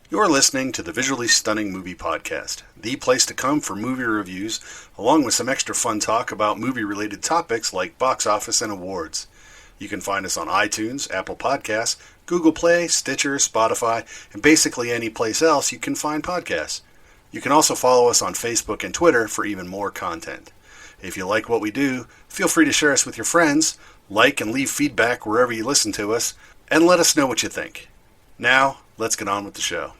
You're listening to the Visually Stunning Movie Podcast, the place to come for movie reviews, along with some extra fun talk about movie-related topics like box office and awards. You can find us on iTunes, Apple Podcasts, Google Play, Stitcher, Spotify, and basically any place else you can find podcasts. You can also follow us on Facebook and Twitter for even more content. If you like what we do, feel free to share us with your friends, like and leave feedback wherever you listen to us, and let us know what you think. Now, let's get on with the show.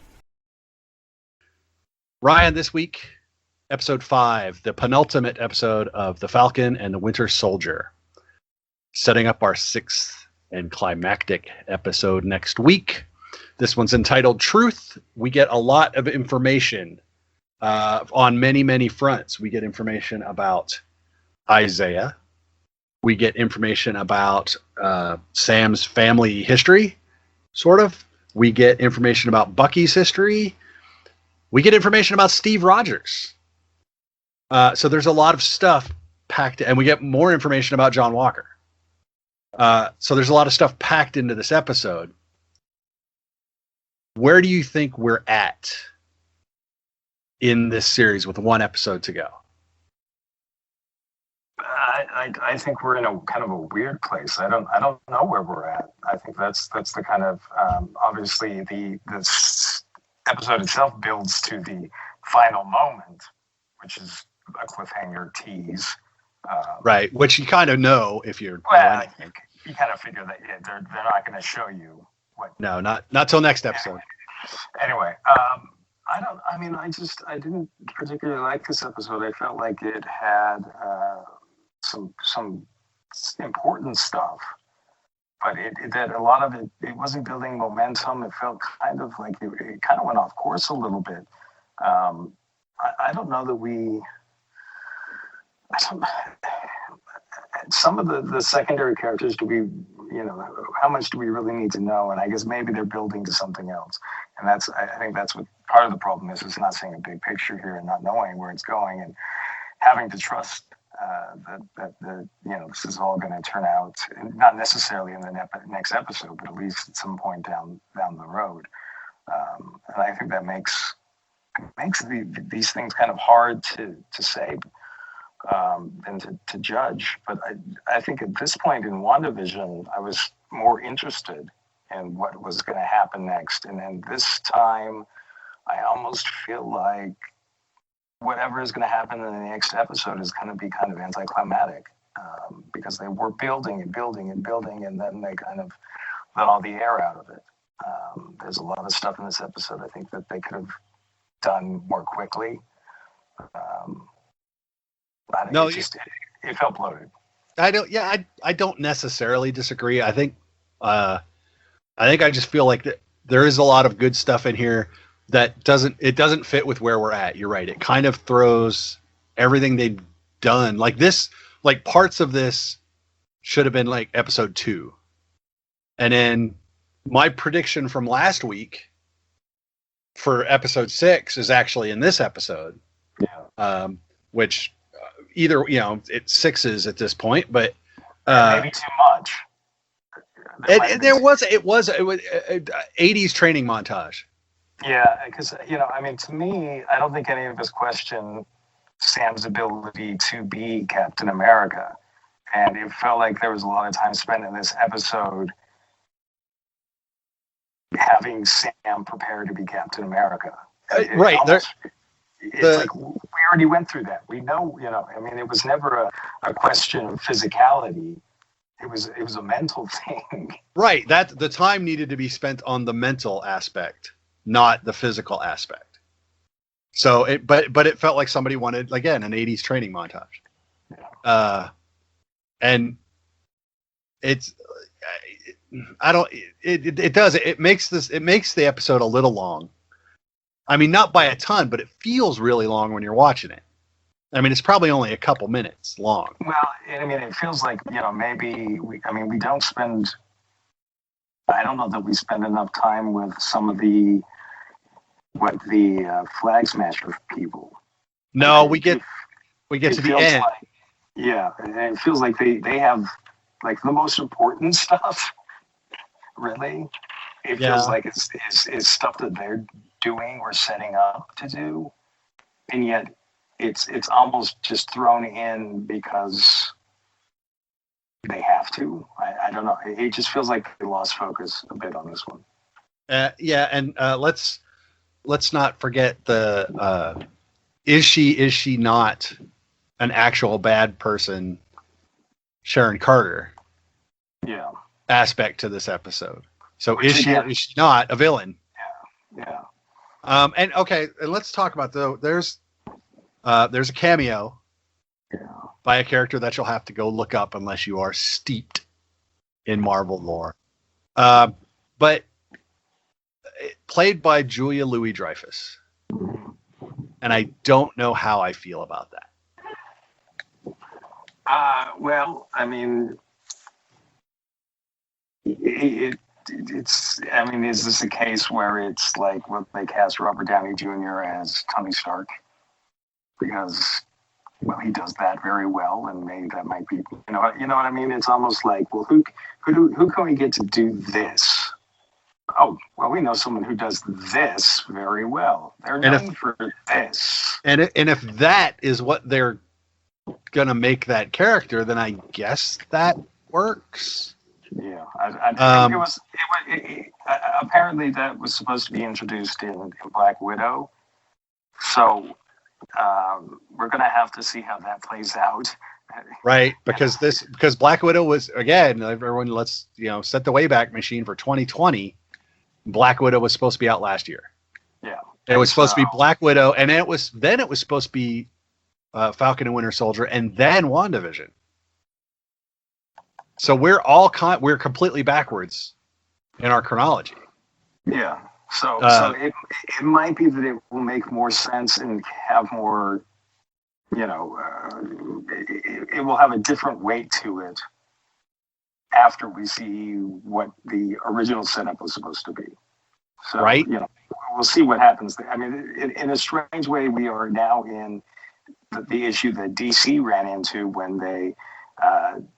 Ryan, this week, episode 5, the penultimate episode of The Falcon and the Winter Soldier. Setting up our 6th and climactic episode next week. This one's entitled Truth. We get a lot of information on many, many fronts. We get information about Isaiah. We get information about Sam's family history, sort of. We get information about Bucky's history. We get information about Steve Rogers. So there's a lot of stuff packed, and we get more information about John Walker. So there's a lot of stuff packed into this episode. Where do you think we're at in this series with one episode to go? I think we're in a kind of a weird place. I don't know where we're at. I think that's the kind of obviously this episode itself builds to the final moment, which is a cliffhanger tease. Right, which you kind of know if you're. Well, you kind of figure that they're not going to show you what. No, not till next episode. Anyway, I didn't particularly like this episode. I felt like it had some important stuff, but that a lot of it wasn't building momentum. It felt kind of like it kind of went off course a little bit. I don't know that we. Some of the secondary characters, how much do we really need to know? And I guess maybe they're building to something else. And I think that's what part of the problem is not seeing a big picture here and not knowing where it's going and having to trust that this is all going to turn out, not necessarily in the next episode, but at least at some point down the road. And I think that makes these things kind of hard to say and to judge. But I think at this point in WandaVision, I was more interested in what was going to happen next. And then this time, I almost feel like whatever is going to happen in the next episode is going to be kind of anticlimactic because they were building and building and building, and then they kind of let all the air out of it. There's a lot of stuff in this episode I think that they could have done more quickly. It felt bloated. I don't necessarily disagree. I think I just feel like that there is a lot of good stuff in here that doesn't fit with where we're at. You're right. It kind of throws everything they've done. Like parts of this should have been like episode 2. And then my prediction from last week for episode 6 is actually in this episode. Yeah. Which either, it's 6s at this point, but maybe too much. It was 80s training montage. Yeah, because to me, I don't think any of us question Sam's ability to be Captain America, and it felt like there was a lot of time spent in this episode having Sam prepare to be Captain America. Right. It's like we already went through that. We know, it was never a question of physicality. It was a mental thing. Right. That the time needed to be spent on the mental aspect, not the physical aspect. So but it felt like somebody wanted, again, an 80s training montage. Yeah. And it's, it makes the episode a little long. I mean, not by a ton, but it feels really long when you're watching it. I mean, it's probably only a couple minutes long. Well, it feels like, maybe we don't spend, I don't know that we spend enough time with some of the Flag Smasher people. No, we get to the end. And it feels like they have like the most important stuff. Really, it feels like it's stuff that they're doing or setting up to do, and yet it's almost just thrown in because they have to. I don't know. It just feels like they lost focus a bit on this one. Yeah, and let's not forget the is she not an actual bad person, Sharon Carter? Yeah. Aspect to this episode. So Which is she or is she not a villain? Yeah. And okay, and let's talk about there's a cameo by a character that you'll have to go look up unless you are steeped in Marvel lore. But played by Julia Louis-Dreyfus. And I don't know how I feel about that. Well, I mean, it's. I mean, is this a case where it's like, well, they cast Robert Downey Jr. as Tony Stark because, well, he does that very well, and maybe that might be, you know what I mean? It's almost like, well, who can we get to do this? Oh, well, we know someone who does this very well. They're known for this. And if that is what they're gonna make that character, then I guess that works. Yeah, I think it apparently that was supposed to be introduced in Black Widow. So we're gonna have to see how that plays out. Right, because Black Widow was, again, everyone, let's set the Wayback Machine for 2020. Black Widow was supposed to be out last year. Yeah, it was supposed to be Black Widow, and it was supposed to be Falcon and Winter Soldier, and then WandaVision. So we're completely backwards in our chronology. Yeah. So it might be that it will make more sense and have more, it will have a different weight to it after we see what the original setup was supposed to be. So, right. We'll see what happens there. I mean, in a strange way, we are now in the issue that DC ran into when they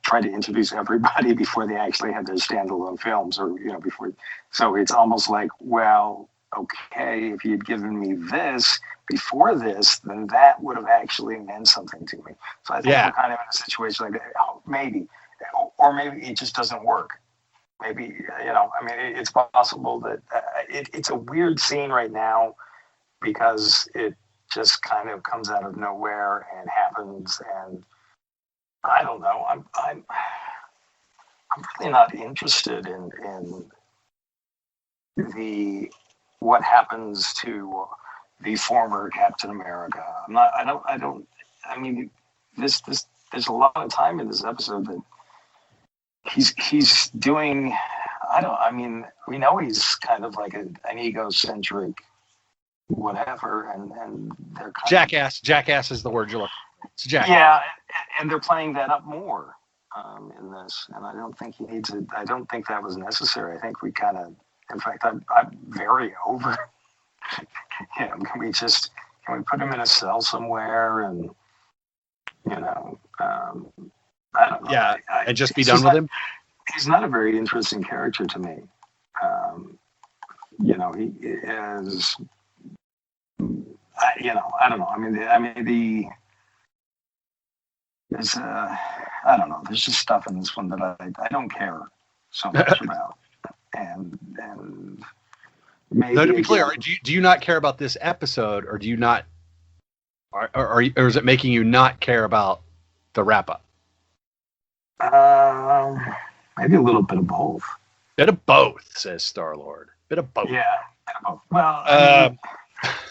tried to introduce everybody before they actually had their standalone films, or before. So it's almost like, well, okay, if you'd given me this before this, then that would have actually meant something to me. So I think we're kind of in a situation like that. Oh, maybe, or maybe it just doesn't work. Maybe it's possible that it's a weird scene right now because it just kind of comes out of nowhere and happens, and I don't know. I'm really not interested in what happens to the former Captain America. I mean, this there's a lot of time in this episode that he's doing. We know he's kind of like an egocentric whatever, and they're kind jackass. Jackass is the word you're looking for. It's jackass. Yeah, and they're playing that up more in this, and I don't think he needs it. I don't think that was necessary. I think we kind of, in fact, I'm very over him. Can we put him in a cell somewhere and I don't know. Yeah, and just be done with him. He's not a very interesting character to me. He is. I don't know. There's I don't know. There's just stuff in this one that I don't care so much about, and maybe. So to be clear, do you not care about this episode, or do you not, or is it making you not care about the wrap up? Maybe a little bit of both. Bit of both, says Star-Lord. Bit of both. Yeah, bit of both. Well,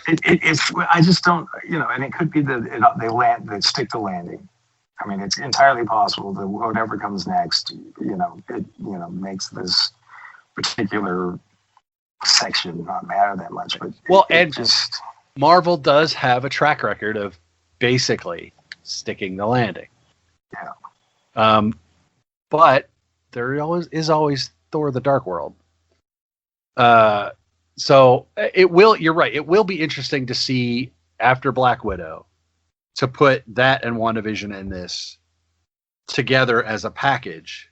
it's. I just don't. And it could be that they stick to landing. I mean, it's entirely possible that whatever comes next, makes this particular section not matter that much. But Marvel does have a track record of basically sticking the landing. Yeah. But there is always Thor: The Dark World. So it will. You're right. It will be interesting to see after Black Widow to put that and WandaVision in this together as a package,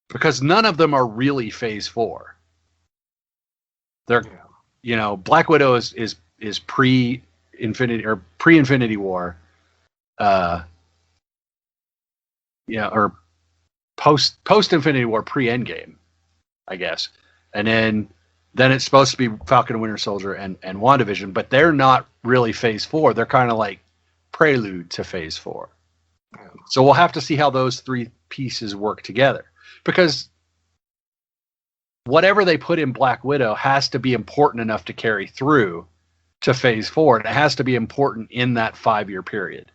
because none of them are really Phase 4. Black Widow is pre-Infinity War, or post Infinity War, pre-Endgame, I guess, and then it's supposed to be Falcon and Winter Soldier and WandaVision, but they're not really Phase 4. They're kind of like prelude to Phase 4. So we'll have to see how those three pieces work together, because whatever they put in Black Widow has to be important enough to carry through to Phase 4, and it has to be important in that 5-year period.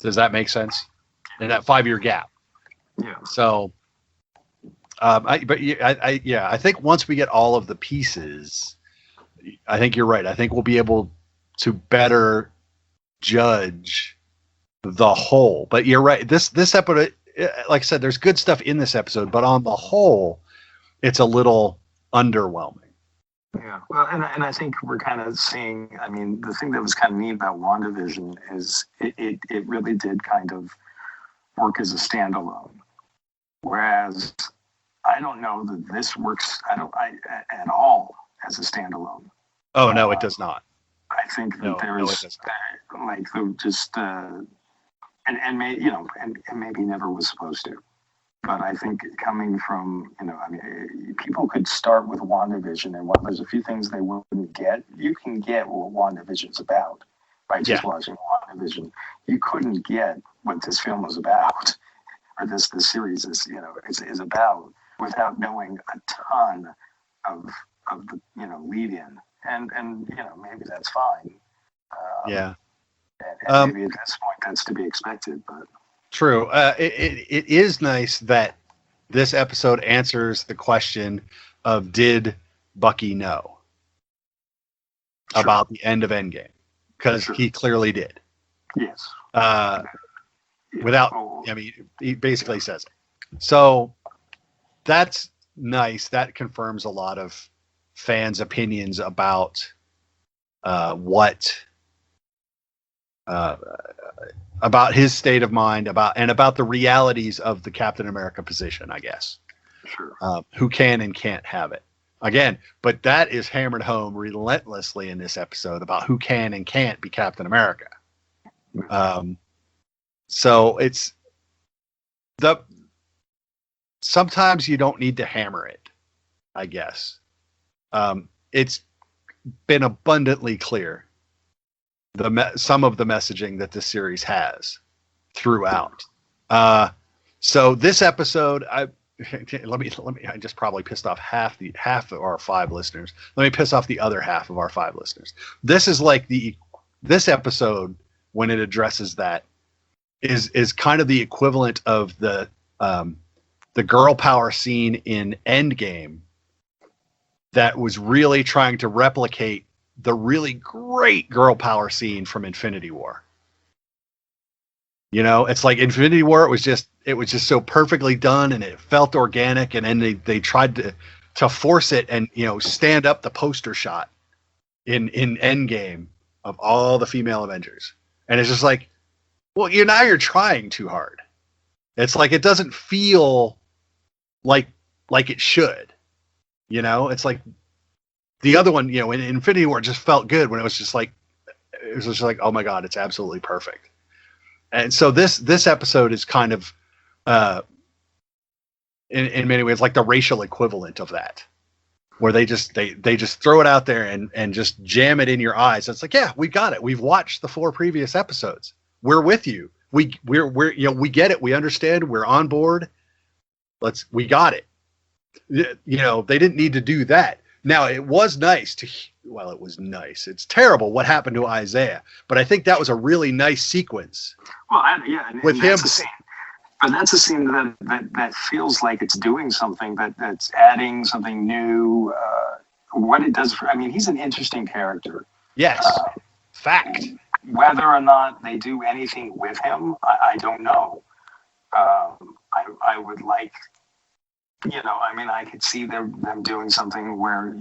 Does that make sense? In that 5-year gap. Yeah. So, I think once we get all of the pieces, I think you're right. I think we'll be able to better judge the whole. But you're right. This episode, like I said, there's good stuff in this episode, but on the whole, it's a little underwhelming. Yeah, well, and I think we're kind of seeing, I mean, the thing that was kind of neat about WandaVision is it really did kind of work as a standalone. Whereas I don't know that this works at all as a standalone. Oh, no, it does not. I think that there's like just and maybe never was supposed to. But I think coming from, people could start with WandaVision, and there's a few things they wouldn't get. You can get what WandaVision's about by just watching WandaVision. You couldn't get what this film was about, or this series is about, without knowing a ton of the lead in, and maybe that's fine. And maybe at this point that's to be expected, but. True. It is nice that this episode answers the question of, did Bucky know about the end of Endgame? Because he clearly did. Yes. He basically says it. So that's nice. That confirms a lot of fans' opinions about about his state of mind, about the realities of the Captain America position, I guess. Sure. Who can and can't have it. Again, but that is hammered home relentlessly in this episode about who can and can't be Captain America. So it's sometimes you don't need to hammer it, I guess. It's been abundantly clear some of the messaging that this series has throughout. So this episode, I just probably pissed off half of our 5 listeners. Let me piss off the other half of our 5 listeners. This is like this episode, when it addresses that, is kind of the equivalent of the girl power scene in Endgame that was really trying to replicate the really great girl power scene from Infinity War. It's like Infinity War, it was just so perfectly done, and it felt organic, and then they tried to force it and stand up the poster shot in Endgame of all the female Avengers. And it's just like, well, you're trying too hard. It's like it doesn't feel like it should. It's like the other one, in Infinity War, just felt good when it was just like, oh my God, it's absolutely perfect. And so this episode is kind of, in many ways, like the racial equivalent of that, where they just throw it out there and just jam it in your eyes. It's like, yeah, we got it. We've watched the 4 previous episodes. We're with you. We get it. We understand. We're on board. We got it. They didn't need to do that. Now, it was nice it was nice. It's terrible what happened to Isaiah, but I think that was a really nice sequence. Well, with him. But that's a scene that feels like it's doing something, that's adding something new. What it does he's an interesting character. Yes. Fact. Whether or not they do anything with him, I don't know. I would like, I could see them doing something where,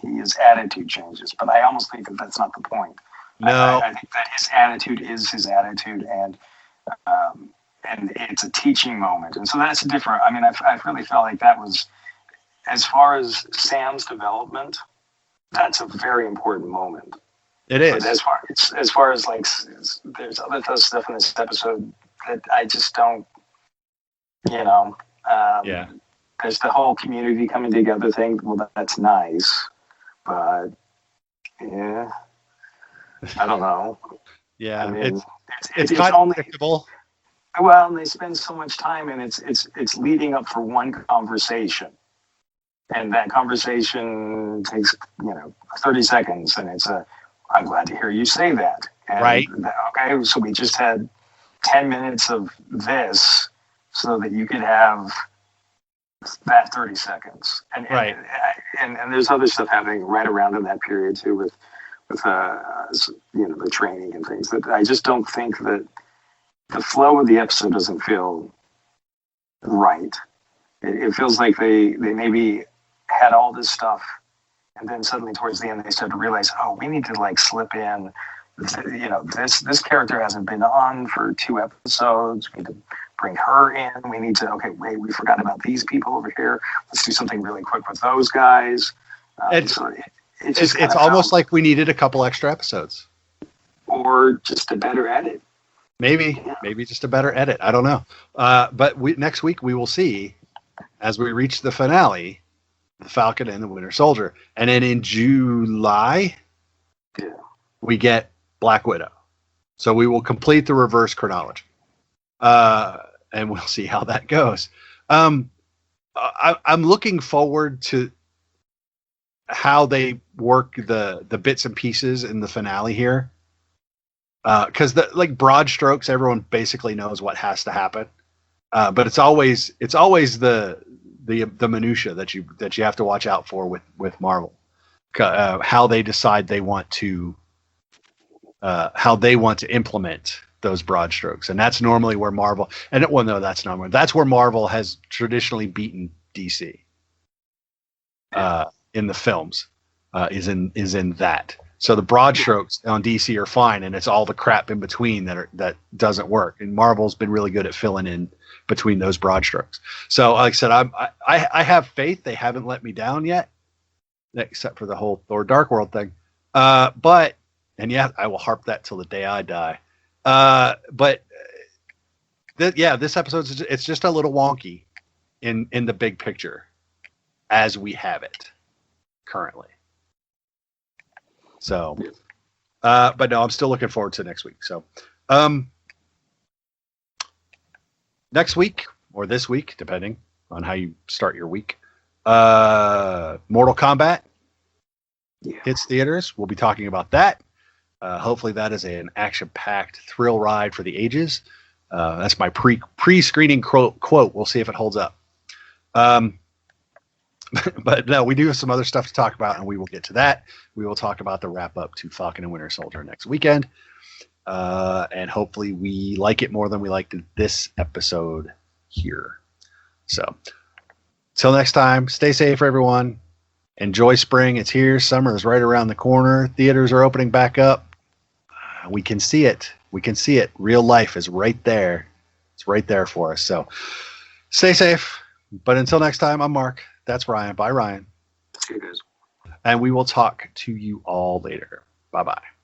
his attitude changes, but I almost think that's not the point. No. I think that his attitude is his attitude, and it's a teaching moment. And so that's different. I really felt like that was, as far as Sam's development, that's a very important moment. It is. But as far as like, there's other stuff in this episode that I just don't, you know. Yeah. There's the whole community coming together thing. Well, that's nice, but yeah, I don't know. Yeah, I mean, it's kind of predictable. Well, and they spend so much time, and it's leading up for one conversation, and that conversation takes 30 seconds, and it's I'm glad to hear you say that. And right. Okay, so we just had 10 minutes of this, so that you could have that 30 seconds, and right. And there's other stuff happening right around in that period too, with the training and things that I just don't think that the flow of the episode doesn't feel right. It feels like they maybe had all this stuff, and then suddenly towards the end they started to realize, oh, we need to like slip in, this character hasn't been on for 2 episodes. We need to bring her in. We need to, okay, wait, we forgot about these people over here. Let's do something really quick with those guys. It's almost like we needed a couple extra episodes. Or just a better edit. Maybe just a better edit. I don't know. But next week we will see, as we reach the finale, the Falcon and the Winter Soldier. And then in July, we get Black Widow. So we will complete the reverse chronology. And we'll see how that goes. I'm looking forward to how they work the bits and pieces in the finale here. Because broad strokes, everyone basically knows what has to happen. But it's always the minutia that you have to watch out for with Marvel. How they decide they want to implement those broad strokes, and that's normally where Marvel that's where Marvel has traditionally beaten DC in the films, is in that. So the broad strokes on DC are fine, and it's all the crap in between that doesn't work. And Marvel's been really good at filling in between those broad strokes. So, like I said, I have faith. They haven't let me down yet, except for the whole Thor Dark World thing. I will harp that till the day I die. This episode it's just a little wonky in the big picture as we have it currently. So, but no, I'm still looking forward to next week. So, next week or this week, depending on how you start your week, Mortal Kombat hits theaters. We'll be talking about that. Hopefully that is an action-packed thrill ride for the ages. That's my pre-screening quote. We'll see if it holds up. But no, we do have some other stuff to talk about, and we will get to that. We will talk about the wrap-up to Falcon and Winter Soldier next weekend. And hopefully we like it more than we liked this episode here. So, till next time, stay safe, everyone. Enjoy spring. It's here. Summer is right around the corner. Theaters are opening back up. We can see it. Real life is right there. It's right there for us. So stay safe. But until next time, I'm Mark. That's Ryan. Bye, Ryan. See you guys. And we will talk to you all later. Bye-bye.